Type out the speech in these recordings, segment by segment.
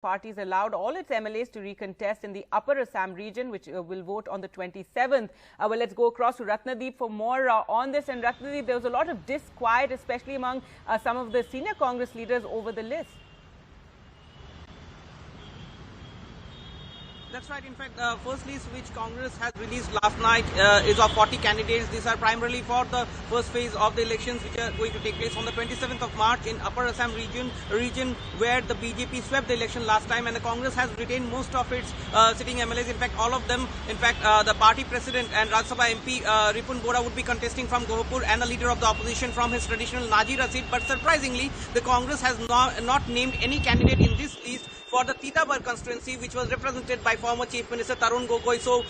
Parties allowed all its MLAs to recontest in the Upper Assam region, which will vote on the 27th. Well, let's go across to Ratnadeep for more on this. And Ratnadeep, there was a lot of disquiet, especially among some of the senior Congress leaders over the list. That's right. In fact, the first list which Congress has released last night is of 40 candidates. These are primarily for the first phase of the elections, which are going to take place on the 27th of March in Upper Assam region where the BJP swept the election last time, and the Congress has retained most of its sitting MLAs. In fact, all of them. In fact, the party president and Rajya Sabha MP Ripun Bora would be contesting from Gohapur, and the leader of the opposition from his traditional Nazira seat. But surprisingly, the Congress has not named any candidate in this list for the Titabar constituency, which was represented by former Chief Minister Tarun Gogoi. So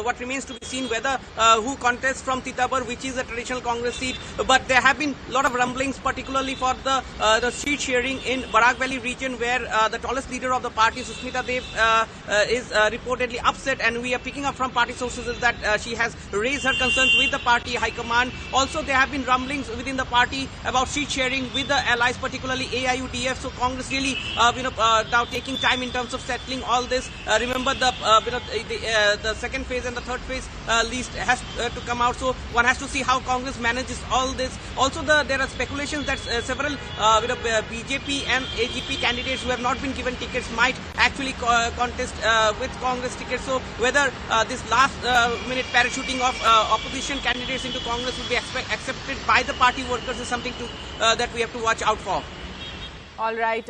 what remains to be seen whether who contests from Titabar, which is a traditional Congress seat. But there have been a lot of rumblings, particularly for the seat sharing in Barak Valley region, where the tallest leader of the party, Susmita Dev, is reportedly upset, and we are picking up from party sources that she has raised her concerns with the party high command. Also, there have been rumblings within the party about seat sharing with the allies, particularly AIUDF. So Congress really, now taking time in terms of settling all this. Remember, the second phase and the third phase list has to come out. So one has to see how Congress manages all this. Also, there are speculations that several BJP and AGP candidates who have not been given tickets might actually contest with Congress tickets. So whether this last minute parachuting of opposition candidates into Congress will be accepted by the party workers is something that we have to watch out for. All right,